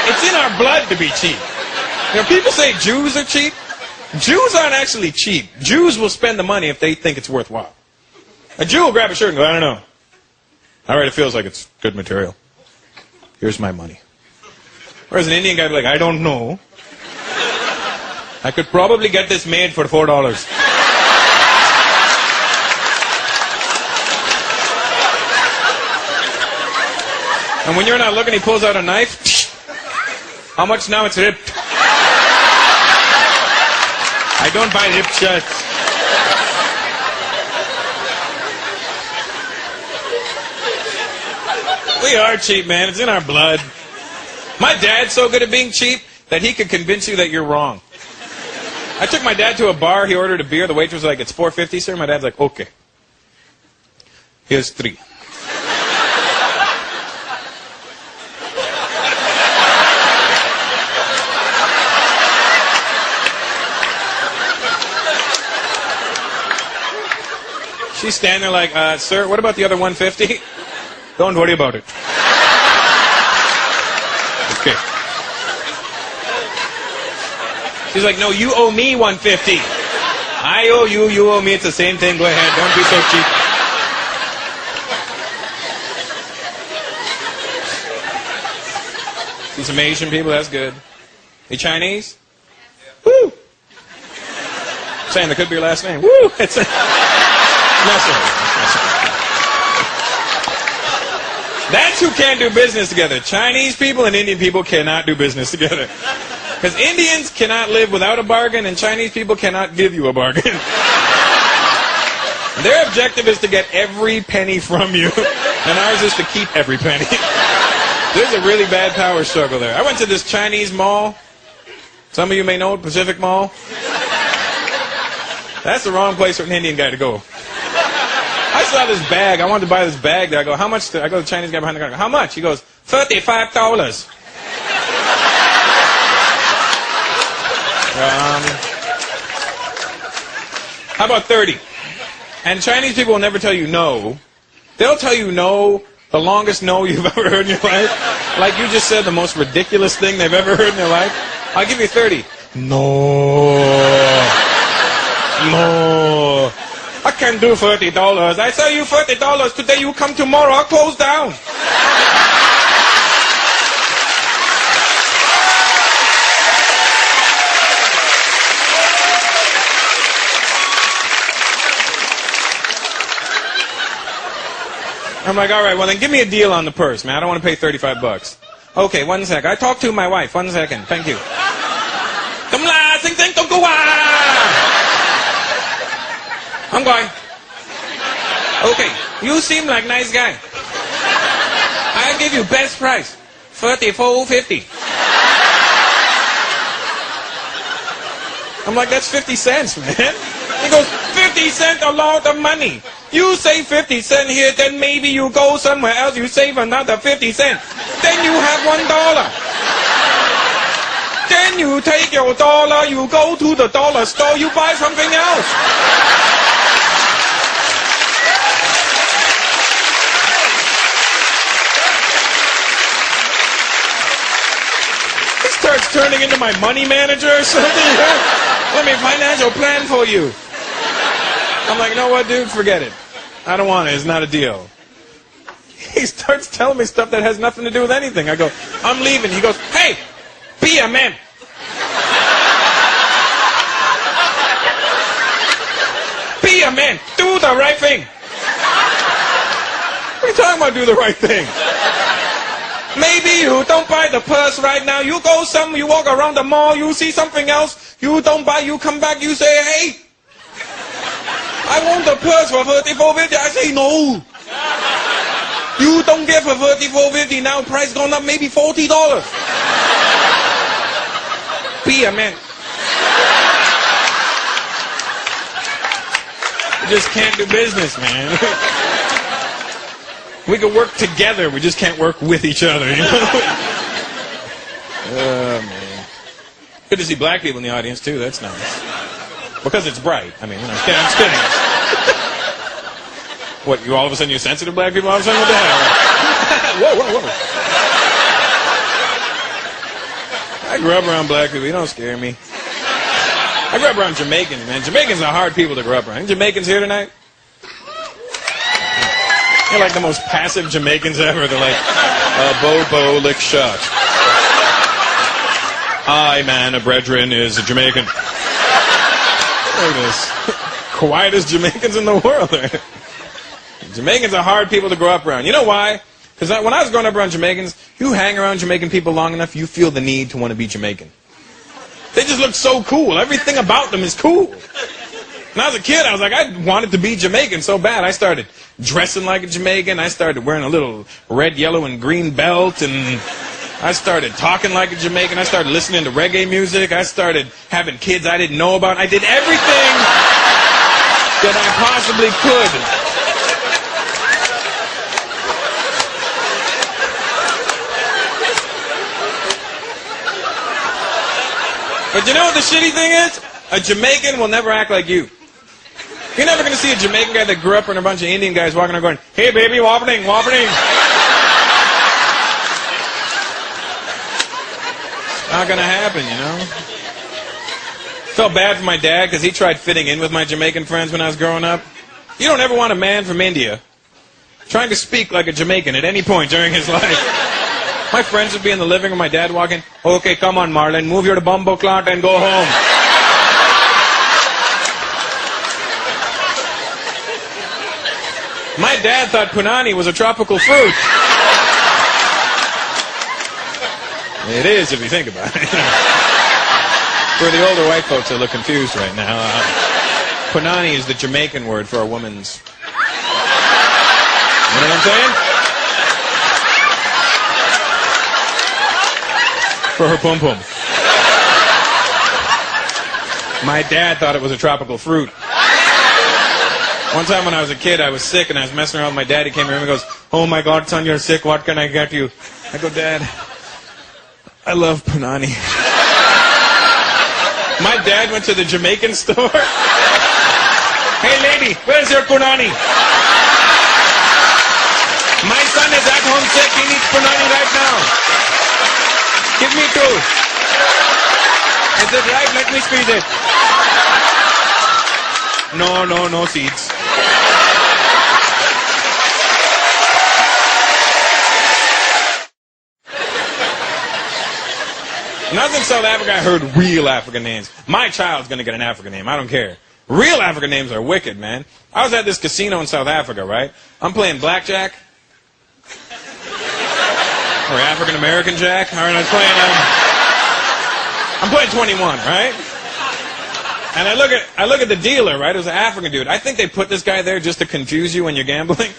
It's in our blood to be cheap. You know, people say Jews are cheap. Jews aren't actually cheap. Jews will spend the money if they think it's worthwhile. A Jew will grab a shirt and go, I don't know. All right, it feels like it's good material. Here's my money. Whereas an Indian guy would be like, I don't know. I could probably get this made for $4. And when you're not looking, he pulls out a knife. How much now? It's ripped. I don't buy ripped shirts. We are cheap, man. It's in our blood. My dad's so good at being cheap that he could convince you that you're wrong. I took my dad to a bar. He ordered a beer. The waitress was like, it's $4.50, sir. My dad's like, okay. Here's 3. She's standing there like, sir, what about the other $1.50? Don't worry about it. Okay. She's like, no, you owe me $1.50. I owe you, you owe me. It's the same thing. Go ahead. Don't be so cheap. See some Asian people? That's good. You Chinese? Woo! Saying that could be your last name. Woo! It's a... No, sir. That's who can't do business together. Chinese people and Indian people cannot do business together. Because Indians cannot live without a bargain, and Chinese people cannot give you a bargain. Their objective is to get every penny from you, and ours is to keep every penny. There's a really bad power struggle there. I went to this Chinese mall. Some of you may know it, Pacific Mall. That's the wrong place for an Indian guy to go. I saw this bag. I wanted to buy this bag there. I go, how much? I go to the Chinese guy behind the counter. How much? He goes, $35. How about 30? And Chinese people will never tell you no. They'll tell you no, the longest no you've ever heard in your life. Like you just said, the most ridiculous thing they've ever heard in their life. I'll give you 30. No. No. I can't do $30. I sell you $30 today. You come tomorrow. I'll close down. I'm like, all right, well then give me a deal on the purse, man. I don't want to pay $35. Okay, 1 sec. I talked to my wife. 1 second. Thank you. I'm going. Okay, you seem like a nice guy. I'll give you best price. $34.50. I'm like, that's 50 cents, man. He goes, 50 cents a lot of money. You save 50 cents here, then maybe you go somewhere else, you save another 50 cents. Then you have $1. Then you take your dollar, you go to the dollar store, you buy something else. He starts turning into my money manager or something. Let me financial plan for you. I'm like, you know what, dude? Forget it. I don't want it. It's not a deal. He starts telling me stuff that has nothing to do with anything. I go, I'm leaving. He goes, hey, be a man. Be a man. Do the right thing. What are you talking about, do the right thing? Maybe you don't buy the purse right now. You go somewhere, you walk around the mall, you see something else. You don't buy, you come back, you say, hey, I want the purse for $34.50. I say, no. You don't get for $34.50 now. Price gone up maybe $40. Be a man. We just can't do business, man. We can work together. We just can't work with each other, you know? Oh, man. Good to see black people in the audience, too. That's nice. Because it's bright. I mean, you know, I'm just kidding. What, you all of a sudden you're sensitive black people all of a sudden? What the hell? Whoa, whoa, whoa. grew up around black people. You don't scare me. I grew up around Jamaicans, man. Jamaicans are hard people to grow up around. Any Jamaicans here tonight? They're like the most passive Jamaicans ever. They're like, Bobo lick shot. I, man, a brethren, is a Jamaican. They're the quietest Jamaicans in the world. Jamaicans are hard people to grow up around. You know why? Because when I was growing up around Jamaicans, you hang around Jamaican people long enough, you feel the need to want to be Jamaican. They just look so cool. Everything about them is cool. When I was a kid, I was like, I wanted to be Jamaican so bad. I started dressing like a Jamaican. I started wearing a little red, yellow, and green belt. And I started talking like a Jamaican. I started listening to reggae music. I started having kids I didn't know about. I did everything that I possibly could. But you know what the shitty thing is? A Jamaican will never act like you. You're never going to see a Jamaican guy that grew up around a bunch of Indian guys walking around going, hey baby, wappening, wappening. Not going to happen, you know? Felt bad for my dad because he tried fitting in with my Jamaican friends when I was growing up. You don't ever want a man from India trying to speak like a Jamaican at any point during his life. My friends would be in the living room, my dad walking, okay, come on, Marlon, move your bumbo clot and go home. My dad thought punani was a tropical fruit. It is, if you think about it. For the older white folks that look confused right now, punani is the Jamaican word for a woman's. You know what I'm saying? For her pum-pum. My dad thought it was a tropical fruit. One time when I was a kid, I was sick and I was messing around with my dad. He came in and goes, oh my God, son, you're sick. What can I get you? I go, Dad, I love punani. My dad went to the Jamaican store. Hey lady, where's your punani? My son is at home sick. He needs punani right now. Give me two. Is it right? Let me squeeze it. No seeds. When I was in South Africa, I heard real African names. My child's going to get an African name. I don't care. Real African names are wicked, man. I was at this casino in South Africa, right? I'm playing blackjack. Or African American Jack. All right, I'm playing 21, right? And I look at the dealer, right? It was an African dude. I think they put this guy there just to confuse you when you're gambling.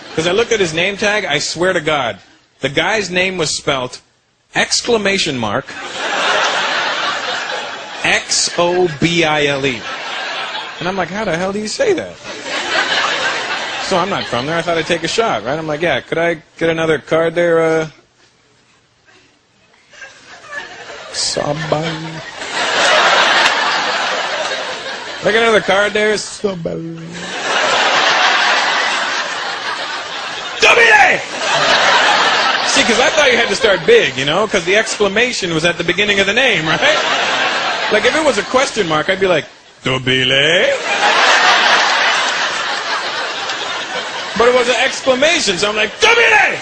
Because I looked at his name tag. I swear to God, the guy's name was spelt exclamation mark X-O-B-I-L-E. And I'm like, how the hell do you say that? So I'm not from there. I thought I'd take a shot, right? I'm like, yeah, could I get another card there, Sabay. Like another card there, Sabay. Dobile! See, because I thought you had to start big, you know, because the exclamation was at the beginning of the name, right? Like if it was a question mark, I'd be like, Dobile? But it was an exclamation, so I'm like, Dobile!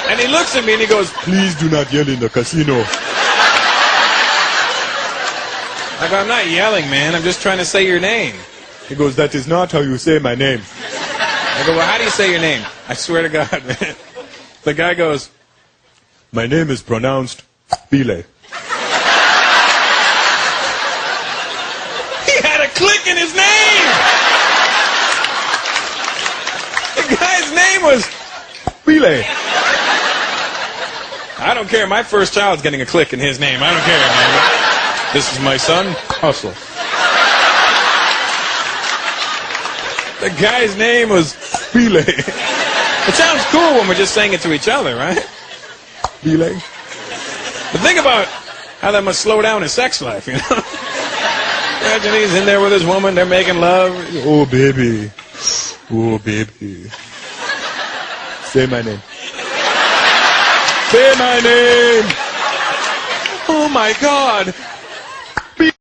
And he looks at me and he goes, please do not yell in the casino. I go, I'm not yelling, man. I'm just trying to say your name. He goes, that is not how you say my name. I go, well, how do you say your name? I swear to God, man. The guy goes, my name is pronounced Bile. He had a click in his name! The guy's name was Bile. I don't care. My first child's getting a click in his name. I don't care, man. This is my son, Hustle. The guy's name was Bile. It sounds cool when we're just saying it to each other, right? Bile. But think about how that must slow down his sex life, you know? Imagine he's in there with his woman, they're making love. Oh, baby. Oh, baby. Say my name. Say my name. Oh my God!